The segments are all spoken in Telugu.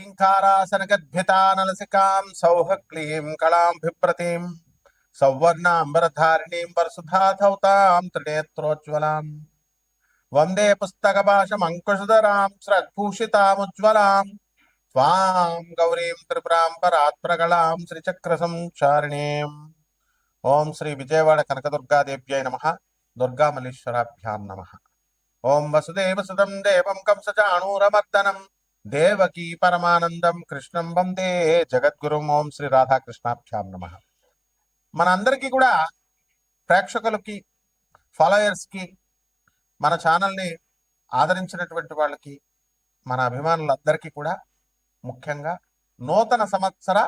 ह्रीङ्कारासनगद्भितानलसिकां सौः क्लीं कलां बिभ्रतीं सौवर्णाम्बरधारिणीं वरसुधाधौतां त्रिनेत्रोज्ज्वलाम् वन्दे पुस्तकपाशमङ्कुशधरां स्रग्भूषितामुज्ज्वलां त्वां गौरीं त्रिपुरां परात्प्रगलां श्रीचक्रसंचारिणीम् ఓం శ్రీ విజయవాడ కనకదుర్గాదేవ్యై నమః. దుర్గామల్లీశ్వరాభ్యాం నమః. ఓం వసుదేవసుతం దేవం కంసచాణూరమర్దనం దేవకీ పరమానందం కృష్ణం వందే జగద్గురుం. ఓం శ్రీ రాధాకృష్ణాభ్యాం నమః. మనందరికీ కూడా ప్రేక్షకులకి, ఫాలోయర్స్కి, మన ఛానల్ని ఆదరించినటువంటి వాళ్ళకి, మన అభిమానులందరికీ కూడా ముఖ్యంగా నూతన సంవత్సర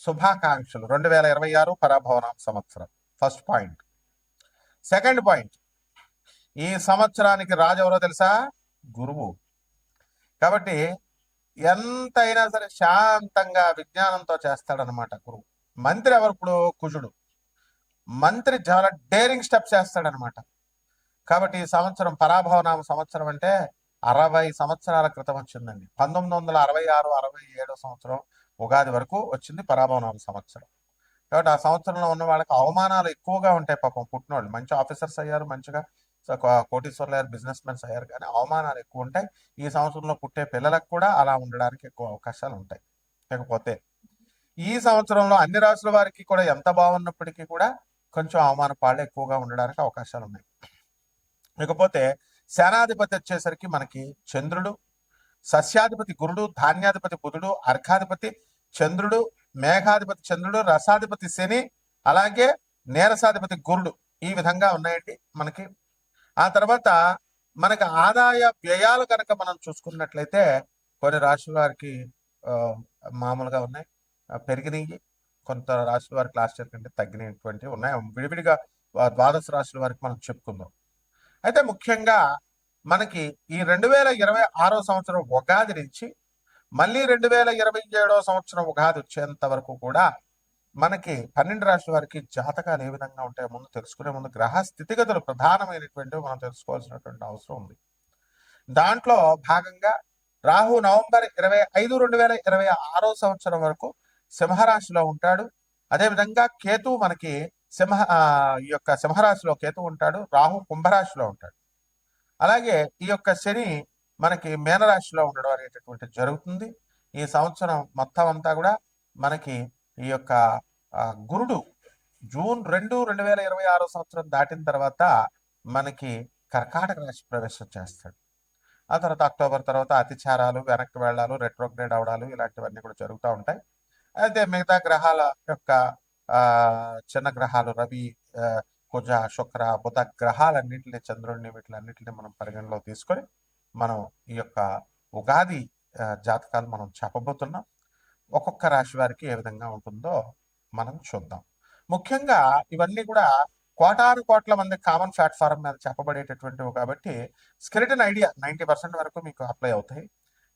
శుభాకాంక్షలు. 2026 పరాభవనామ సంవత్సరం ఫస్ట్ పాయింట్. సెకండ్ పాయింట్, ఈ సంవత్సరానికి రాజు ఎవరో తెలుసా? గురువు. కాబట్టి ఎంతైనా సరే శాంతంగా విజ్ఞానంతో చేస్తాడనమాట గురువు. మంత్రి ఎవరు? ఇప్పుడు కుజుడు. మంత్రి చాలా డేరింగ్ స్టెప్స్ చేస్తాడనమాట. కాబట్టి ఈ సంవత్సరం పరాభవనామ సంవత్సరం అంటే 60 సంవత్సరాల క్రితం వచ్చిందండి. 1966, 67 సంవత్సరం ఉగాది వరకు వచ్చింది పరాభవనామ సంవత్సరం. కాబట్టి ఆ సంవత్సరంలో ఉన్న వాళ్ళకి అవమానాలు ఎక్కువగా ఉంటాయి. పాపం పుట్టినోళ్ళు మంచి ఆఫీసర్స్ అయ్యారు, మంచిగా కోటీశ్వర్లు అయ్యారు, బిజినెస్ మెన్స్ అయ్యారు, కానీ అవమానాలు ఎక్కువ ఉంటాయి. ఈ సంవత్సరంలో పుట్టే పిల్లలకు కూడా అలా ఉండడానికి ఎక్కువ అవకాశాలు ఉంటాయి. లేకపోతే ఈ సంవత్సరంలో అన్ని రాసుల వారికి కూడా ఎంత బాగున్నప్పటికీ కూడా కొంచెం అవమాన పాళ్ళు ఎక్కువగా ఉండడానికి అవకాశాలు ఉన్నాయి. ఇకపోతే సేనాధిపతి వచ్చేసరికి మనకి చంద్రుడు, సస్యాధిపతి గురుడు, ధాన్యాధిపతి బుధుడు, అర్ఘాధిపతి చంద్రుడు, మేఘాధిపతి చంద్రుడు, రసాధిపతి శని, అలాగే నీరసాధిపతి గురుడు. ఈ విధంగా ఉన్నాయండి మనకి. ఆ తర్వాత మనకి ఆదాయ వ్యయాలు కనుక మనం చూసుకున్నట్లయితే కొన్ని రాశుల వారికి మామూలుగా ఉన్నాయి, పెరిగినాయి. కొంత రాశుల వారికి లాస్ట్ ఇయర్ కంటే తగ్గినటువంటివి ఉన్నాయి. విడివిడిగా ద్వాదశ రాశుల వారికి మనం చెప్పుకుందాం. అయితే ముఖ్యంగా మనకి ఈ 2026 సంవత్సరం ఉగాది నుంచి మళ్ళీ 2027 సంవత్సరం ఉగాది వచ్చేంత వరకు కూడా మనకి 12 రాశుల వారికి జాతకాలు ఏ విధంగా ఉంటాయో ముందు తెలుసుకునే ముందు గ్రహ స్థితిగతులు ప్రధానమైనటువంటివి మనం తెలుసుకోవాల్సినటువంటి అవసరం ఉంది. దాంట్లో భాగంగా రాహు నవంబర్ 25, 2026 సంవత్సరం వరకు సింహరాశిలో ఉంటాడు. అదేవిధంగా కేతు మనకి ఈ యొక్క సింహరాశిలో కేతు ఉంటాడు, రాహు కుంభరాశిలో ఉంటాడు. అలాగే ఈ యొక్క శని మనకి మీనరాశిలో ఉండడం అనేటటువంటి జరుగుతుంది. ఈ సంవత్సరం మొత్తం అంతా కూడా మనకి ఈ యొక్క గురుడు జూన్ 2, 2026 సంవత్సరం దాటిన తర్వాత మనకి కర్కాటక రాశి ప్రవేశం చేస్తాడు. ఆ తర్వాత అక్టోబర్ తర్వాత అతిచారాలు, వెనక్కి వెళ్ళాలు, రెట్రోగ్రేడ్ అవడాలు ఇలాంటివన్నీ కూడా జరుగుతూ ఉంటాయి. అయితే మిగతా గ్రహాల యొక్క చిన్న గ్రహాలు రవి, కుజ, శుక్ర, బుధ గ్రహాలన్నింటినీ, చంద్రుడిని, వీటిలన్నింటినీ మనం పరిగణలో తీసుకొని మనం ఈ యొక్క ఉగాది జాతకాలు మనం చెప్పబోతున్నాం. ఒక్కొక్క రాశి వారికి ఏ విధంగా ఉంటుందో మనం చూద్దాం. ముఖ్యంగా ఇవన్నీ కూడా కోటాను కోట్ల మంది కామన్ ప్లాట్ఫారం మీద చెప్పబడేటటువంటివి కాబట్టి స్కెలిటన్ ఐడియా 90% వరకు మీకు అప్లై అవుతాయి.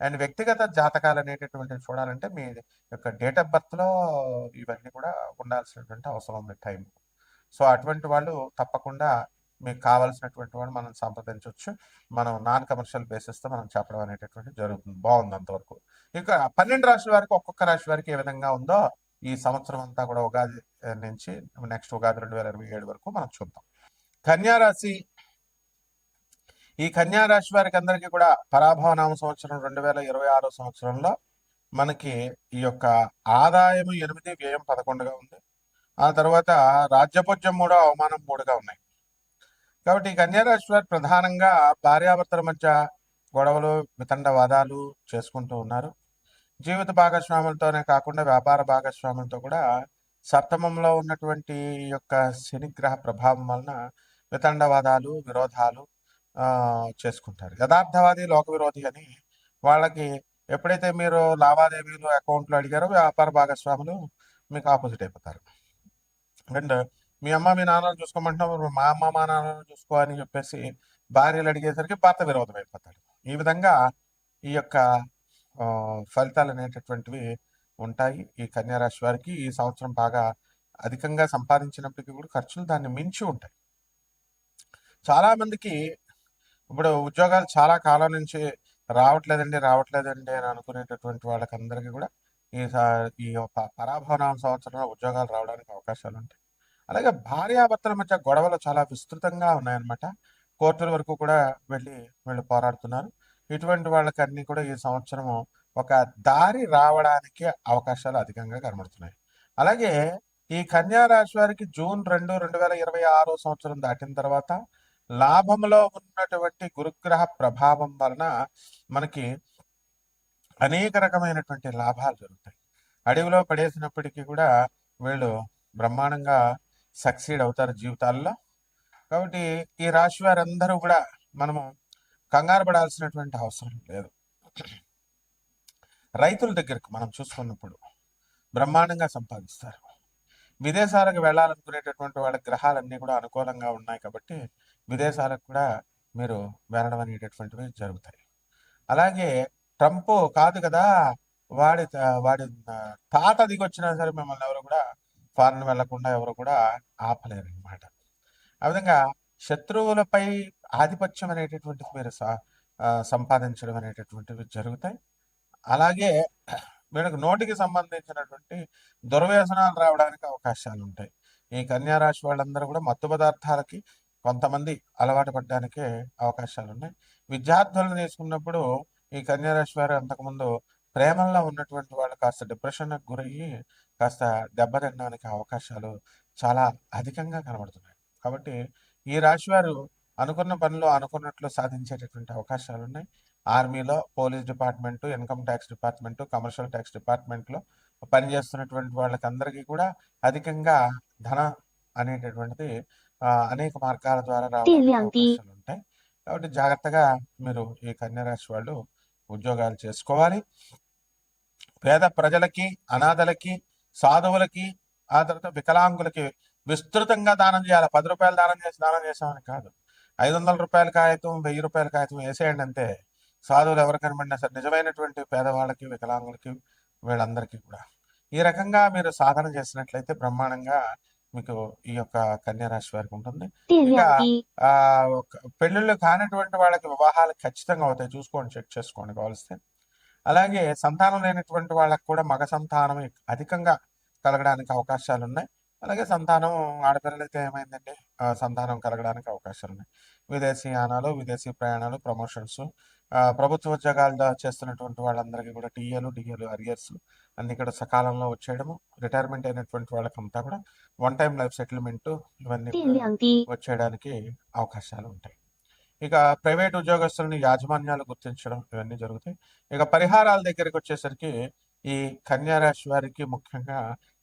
అండ్ వ్యక్తిగత జాతకాలు అనేటటువంటివి చూడాలంటే మీ యొక్క డేట్ ఆఫ్ బర్త్లో ఇవన్నీ కూడా ఉండాల్సినటువంటి అవసరం ఉంది టైం. సో అటువంటి వాళ్ళు తప్పకుండా మీకు కావాల్సినటువంటి వాళ్ళు మనం సంప్రదించవచ్చు. మనం నాన్ కమర్షియల్ బేసిస్తో మనం చెప్పడం అనేటటువంటి జరుగుతుంది. బాగుంది అంతవరకు. ఇక 12 రాశుల వారికి ఒక్కొక్క రాశి వారికి ఏ విధంగా ఉందో ఈ సంవత్సరం అంతా కూడా ఉగాది నుంచి నెక్స్ట్ ఉగాది 2027 వరకు మనం చూద్దాం. కన్యారాశి. ఈ కన్యారాశి వారికి అందరికీ కూడా పరాభవనామ సంవత్సరం 2026 సంవత్సరంలో మనకి ఈ యొక్క ఆదాయం 8, వ్యయం 11గా ఉంది. ఆ తర్వాత రాజ్యపూజ్యం 3, అవమానం 3గా ఉన్నాయి. కాబట్టి ఈ కన్యారాశి వారు ప్రధానంగా భార్యాభర్తల మధ్య గొడవలు, వితండవాదాలు చేసుకుంటూ ఉన్నారు. జీవిత భాగస్వాములతోనే కాకుండా వ్యాపార భాగస్వాములతో కూడా సప్తమంలో ఉన్నటువంటి యొక్క శనిగ్రహ ప్రభావం వలన వితండవాదాలు, విరోధాలు చేసుకుంటారు. యథార్థవాది లోక విరోధి అని వాళ్ళకి ఎప్పుడైతే మీరు లావాదేవీలు, అకౌంట్లు అడిగారో వ్యాపార భాగస్వాములు మీకు ఆపోజిట్ అయిపోతారు. అండ్ మీ అమ్మ మీ నాన్నను చూసుకోమంటున్నావు, మా అమ్మ మా నాన్నను చూసుకో అని చెప్పేసి భార్యలు అడిగేసరికి భర్త విరోధం అయిపోతాడు. ఈ విధంగా ఈ యొక్క ఫలితాలు అనేటటువంటివి ఉంటాయి. ఈ కన్యారాశి వారికి ఈ సంవత్సరం బాగా అధికంగా సంపాదించినప్పటికీ కూడా ఖర్చులు దాన్ని మించి ఉంటాయి. చాలామందికి ఇప్పుడు ఉద్యోగాలు చాలా కాలం నుంచి రావట్లేదండి, రావట్లేదండి అని అనుకునేటటువంటి వాళ్ళకందరికీ కూడా ఈ పరాభవనామ సంవత్సరంలో ఉద్యోగాలు రావడానికి అవకాశాలు ఉంటాయి. అలాగే భార్యాభర్తల మధ్య గొడవలు చాలా విస్తృతంగా ఉన్నాయన్నమాట. కోర్టుల వరకు కూడా వెళ్ళి వీళ్ళు పోరాడుతున్నారు. ఇటువంటి వాళ్ళకన్నీ కూడా ఈ సంవత్సరము ఒక దారి రావడానికి అవకాశాలు అధికంగా కనబడుతున్నాయి. అలాగే ఈ కన్యా రాశి వారికి జూన్ 2, 2026 సంవత్సరం దాటిన తర్వాత లాభంలో ఉన్నటువంటి గురుగ్రహ ప్రభావం వలన మనకి అనేక రకమైనటువంటి లాభాలు జరుగుతాయి. అడవిలో పడేసినప్పటికీ కూడా వీళ్ళు బ్రహ్మాండంగా సక్సీడ్ అవుతారు జీవితాల్లో. కాబట్టి ఈ రాశి వారందరూ కూడా మనము కంగారు పడాల్సినటువంటి అవసరం లేదు. రైతుల దగ్గరకు మనం చూసుకున్నప్పుడు బ్రహ్మాండంగా సంపాదిస్తారు. విదేశాలకు వెళ్ళాలనుకునేటటువంటి వాళ్ళ గ్రహాలన్నీ కూడా అనుకూలంగా ఉన్నాయి కాబట్టి విదేశాలకు కూడా మీరు వెళ్ళడం అనేటటువంటివి జరుగుతాయి. అలాగే ట్రంప్ కాదు కదా, వాడి తాత దిగొచ్చినా సరే మిమ్మల్ని ఎవరు కూడా ఫారెన్ వెళ్లకుండా ఎవరు కూడా ఆపలేరు అనమాట. ఆ విధంగా శత్రువులపై ఆధిపత్యం అనేటటువంటిది మీరు సంపాదించడం అనేటటువంటివి జరుగుతాయి. అలాగే వీళ్ళకి నోటికి సంబంధించినటువంటి దుర్వ్యసనాలు రావడానికి అవకాశాలు ఉంటాయి. ఈ కన్యా రాశి వాళ్ళందరూ కూడా మత్తు పదార్థాలకి కొంతమంది అలవాటు పడడానికి అవకాశాలు ఉన్నాయి. విద్యార్థులను తీసుకున్నప్పుడు ఈ కన్యా రాశి వారు అంతకుముందు ప్రేమల్లో ఉన్నటువంటి వాళ్ళు కాస్త డిప్రెషన్కి గురయ్యి కాస్త దెబ్బతినడానికి అవకాశాలు చాలా అధికంగా కనబడుతున్నాయి. కాబట్టి ఈ రాశి వారు అనుకున్న పనులు అనుకున్నట్లు సాధించేటటువంటి అవకాశాలు ఉన్నాయి. ఆర్మీలో, police department, income tax department, commercial tax డిపార్ట్మెంట్లో పనిచేస్తున్నటువంటి వాళ్ళకందరికీ కూడా అధికంగా ధన అనేటటువంటిది అనేక మార్గాల ద్వారా రావడానికి అవకాశాలు ఉంటాయి. కాబట్టి జాగ్రత్తగా మీరు ఈ కన్యా రాశి వాళ్ళు ఉద్యోగాలు చేసుకోవాలి. పేద ప్రజలకి, అనాథలకి, సాధువులకి, ఆ తర్వాత వికలాంగులకి విస్తృతంగా దానం చేయాలి. 10 రూపాయలు దానం చేసామని కాదు. 500 రూపాయల కాగితం, 1000 రూపాయల కాగితం వేసేయండి అంతే. సాధువులు ఎవరు కనబడినా సరే నిజమైనటువంటి పేదవాళ్ళకి, వికలాంగులకి, వీళ్ళందరికీ కూడా ఈ రకంగా మీరు సాధన చేసినట్లయితే బ్రహ్మాండంగా మీకు ఈ యొక్క కన్యా రాశి వారికి ఉంటుంది. ఇంకా పెళ్ళిళ్ళు కానటువంటి వాళ్ళకి వివాహాలు ఖచ్చితంగా అవుతాయి. చూసుకోండి, చెక్ చేసుకోండి కావలిస్తే. అలాగే సంతానం లేనటువంటి వాళ్ళకు కూడా మగ సంతానం అధికంగా కలగడానికి అవకాశాలు ఉన్నాయి. అలాగే సంతానం ఆడపిల్లలైతే ఏమైందండి, సంతానం కలగడానికి అవకాశాలు ఉన్నాయి. విదేశీయానాలు, విదేశీ ప్రయాణాలు, ప్రమోషన్స్, ప్రభుత్వ ఉద్యోగాలు చేస్తున్నటువంటి వాళ్ళందరికీ కూడా టీఏలు, డిఏలు, అరియర్స్ అన్ని కూడా సకాలంలో వచ్చేయడము. రిటైర్మెంట్ అయినటువంటి వాళ్ళకంతా కూడా వన్ టైం లైఫ్ సెటిల్మెంట్ ఇవన్నీ వచ్చేయడానికి అవకాశాలు ఉంటాయి. ఇక ప్రైవేట్ ఉద్యోగస్తులను యాజమాన్యాలు గుర్తించడం ఇవన్నీ జరుగుతాయి. ఇక పరిహారాల దగ్గరికి వచ్చేసరికి ఈ కన్యా రాశి వారికి ముఖ్యంగా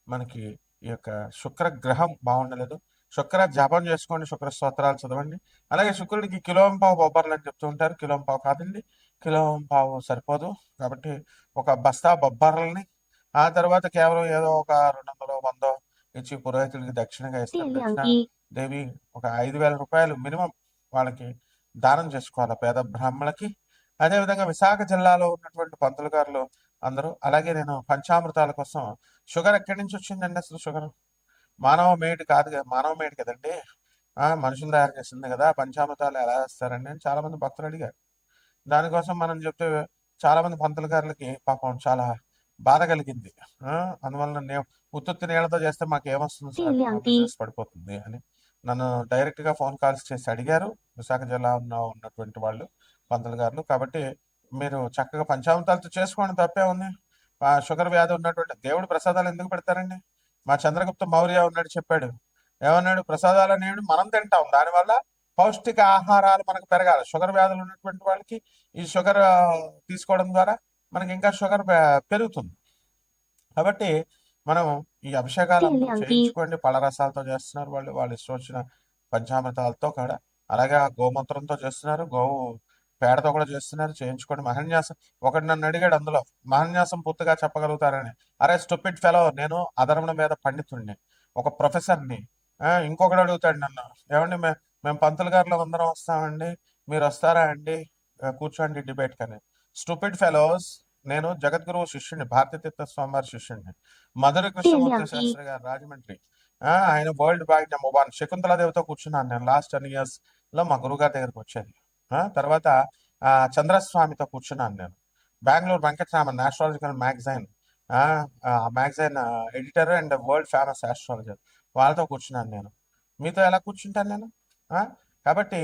మనకి ఈ యొక్క శుక్రగ్రహం బాగుండలేదు. శుక్ర జపం చేసుకోండి, శుక్ర స్తోత్రాలు చదవండి. అలాగే శుక్రుడికి కిలోంపావు బొబ్బర్లు అని చెప్తూ ఉంటారు. కిలోంపావు కాదండి, కిలోంపావు సరిపోదు. కాబట్టి ఒక బస్తా బొబ్బర్లని ఆ తర్వాత కేవలం ఏదో ఒక 200 100 ఇచ్చి పురోహితుడికి దక్షిణగా ఇస్తారు. దక్షిణ దేవి ఒక 5,000 రూపాయలు మినిమం వాళ్ళకి దానం చేసుకోవాలి పేద బ్రాహ్మణులకి. అదేవిధంగా విశాఖ జిల్లాలో ఉన్నటువంటి పంతులు గారులు అందరూ, అలాగే నేను పంచామృతాల కోసం షుగర్ ఎక్కడి నుంచి వచ్చిందండి? అసలు షుగర్ మానవ మేడ్ కాదు కదా, మానవ మేడ్ కదండి, మనుషులు తయారు చేసింది కదా. పంచామృతాలు ఎలా వేస్తారండి అని చాలా మంది భక్తులు అడిగారు. దానికోసం మనం చెప్తే చాలా మంది పంతులు గారులకి పాపం చాలా బాధ కలిగింది. అందువల్ల ఉత్తుత్తి నీళ్ళతో చేస్తే మాకు ఏమొస్తుంది సార్, బిజినెస్ పడిపోతుంది అని నన్ను డైరెక్ట్ గా ఫోన్ కాల్స్ చేసి అడిగారు విశాఖ జిల్లాలో ఉన్నటువంటి వాళ్ళు పంతులు గారులు. కాబట్టి మీరు చక్కగా పంచామృతాలతో చేసుకోండి, తప్పే ఉంది. షుగర్ వ్యాధి ఉన్నటువంటి దేవుడు ప్రసాదాలు ఎందుకు పెడతారండి? మా చంద్రగుప్త మౌర్య ఉన్నాడు, చెప్పాడు. ఏమన్నాడు? ప్రసాదాలు అనేవి మనం తింటాం, దానివల్ల పౌష్టిక ఆహారాలు మనకు పెరగాలి. షుగర్ వ్యాధులు ఉన్నటువంటి వాళ్ళకి ఈ షుగర్ తీసుకోవడం ద్వారా మనకి ఇంకా షుగర్ పెరుగుతుంది. కాబట్టి మనం ఈ అభిషేకాలు చేయించుకోండి. పళ్ళరసాలతో చేస్తున్నారు వాళ్ళు ఇష్టం వచ్చిన పంచామృతాలతో కూడా. అలాగే గోమూత్రంతో చేస్తున్నారు, గోవు పేడతో కూడా చేస్తున్నారు, చేయించుకోండి. మహన్యాసం ఒకటి నన్ను అడిగాడు, అందులో మహన్యాసం పూర్తిగా చెప్పగలుగుతారని. అరే స్టూపిడ్ ఫెలో, నేను అధర్మణ మీద పండితుడిని, ఒక ప్రొఫెసర్ని. ఇంకొకటి అడుగుతాడు నన్ను, ఏమండి మేము పంతులు గారిలో అందరం వస్తామండి, మీరు వస్తారా అండి, కూర్చోండి డిబేట్ కానీ. స్టూపిడ్ ఫెలోస్, నేను జగద్గురువు శిష్యుడిని, భారతీతీర్థ స్వామి వారి శిష్యుడిని, మధుర కృష్ణమూర్తి శాస్త్రి గారు రాజమండ్రి. ఆయన వరల్డ్ బ్యాంక్ నెంబర్ 1 శకుంతలాదేవితో కూర్చున్నాను నేను లాస్ట్ 10 years లో మా గురుగారి దగ్గరకు వచ్చేది. తర్వాత చంద్రస్వామితో కూర్చున్నాను నేను. Bengaluru Venkataraman astrological magazine magazine editor and world famous astrologer, వాళ్ళతో కూర్చున్నాను నేను. మీతో ఎలా కూర్చుంటాను నేను? ఆ, కాబట్టి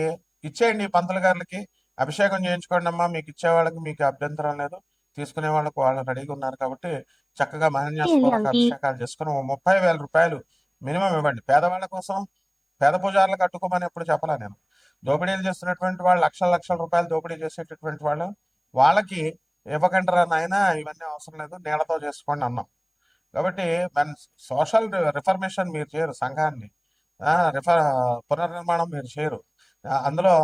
ఇచ్చేయండి పంతులు గారికి, అభిషేకం చేయించుకోండి అమ్మా, మీకు ఇచ్చేవాళ్ళకి మీకు అభ్యంతరం లేదు, తీసుకునే వాళ్ళకు వాళ్ళు రెడీగా ఉన్నారు కాబట్టి చక్కగా మహన్యాసపూర్వక అభిషేకాలు చేసుకుని 30,000 రూపాయలు మినిమం ఇవ్వండి. పేదవాళ్ళ కోసం పేద పూజారులకు కట్టుకోమని ఎప్పుడు చెప్పలా నేను. దోపిడీలు చేస్తున్నటువంటి వాళ్ళు లక్షల లక్షల రూపాయలు దోపిడీ చేసేటటువంటి వాళ్ళు, వాళ్ళకి ఇవ్వకంటారా నాయన, ఇవన్నీ అవసరం లేదు, నీళ్ళతో చేసుకోండి అన్నాం. కాబట్టి మన సోషల్ రిఫర్మేషన్ మీరు చేయరు, సంఘాన్ని రిఫర్ పునర్నిర్మాణం మీరు చేయరు. అందులో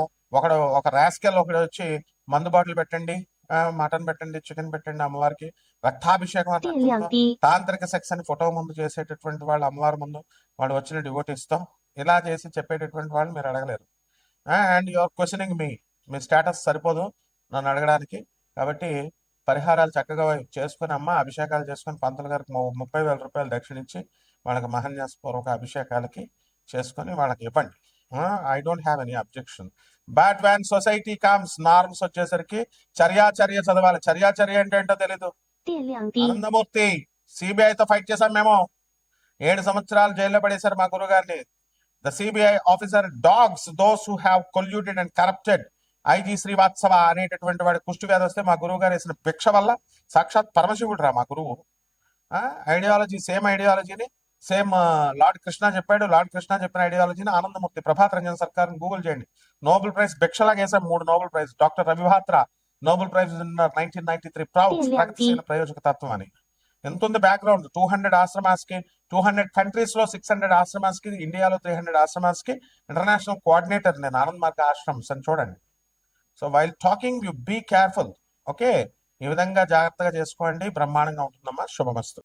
ఒక రాస్కెల్ ఒకడు వచ్చి మందు బాటిల్ పెట్టండి, మటన్ పెట్టండి, చికెన్ పెట్టండి అమ్మవారికి, రక్తాభిషేకం అని రక్తంతో తాంత్రిక సెక్స్ అని ఫోటో ముందు చేసేటటువంటి వాళ్ళు అమ్మవారి ముందు వాడు వచ్చిన డివోటీస్తో ఇలా చేసి చెప్పేటటువంటి వాళ్ళు మీరు అడగలేరు. అండ్ యువర్ క్వశ్చనింగ్ మీ స్టేటస్ సరిపోదు నన్ను అడగడానికి. కాబట్టి పరిహారాలు చక్కగా చేసుకుని అమ్మ అభిషేకాలు చేసుకుని పంతులు గారికి 30,000 రూపాయలు దక్షిణించి వాళ్ళకి మహన్యాసపూర్వక అభిషేకాలకి చేసుకొని వాళ్ళకి ఇవ్వండి. I don't have any objection. But van society comes, norms వచ్చేసరికి చర్య చదవాలి. చర్య అంటే ఏంటో తెలీదు. ఆనందమూర్తి సిబిఐతో ఫైట్ చేశాం మేము, 7 సంవత్సరాలు జైల్లో పడేశారు మా గురువు గారిని. The CBI officer dogs those who have colluded and corrupted IG Srivastava అనేటటువంటి వాడి కుష్టి వ్యాధి వస్తే మా గురువు గారు వేసిన భిక్ష వల్ల సాక్షాత్ పరమశివుడు రా మా గురువు. ఐడియాలజీ సేమ్ ఐడియాలజీని సేమ్ లార్డ్ కృష్ణ చెప్పాడు. లార్డ్ కృష్ణ చెప్పిన ఐడియాలజీని ఆనందమూర్తి ప్రభాత్ రంజన్ సర్కార్ గూగుల్ చేయండి. నోబెల్ ప్రైజ్ భిక్షలాగా వేసాం 3 Nobel prize. Doctor Ravi Batra Nobel prize 1993 ప్రగతిశీల ప్రయోజక తత్వం అని. ఎంత ఉంది బ్యాక్గ్రౌండ్. 200 ఆశ్రమాస్ కి 200 కంట్రీస్ లో 600 ఆశ్రమాస్ కి, ఇండియాలో 300 ఆశ్రమాస్ కి ఇంటర్నేషనల్ కోఆర్డినేటర్ నేను ఆనంద్ మార్గ ఆశ్రమ్స్ అని చూడండి. So while talking you be careful. Okay, ఈ విధంగా జాగ్రత్తగా చేసుకోండి, బ్రహ్మాండంగా ఉంటుందమ్మా. శుభమస్తు.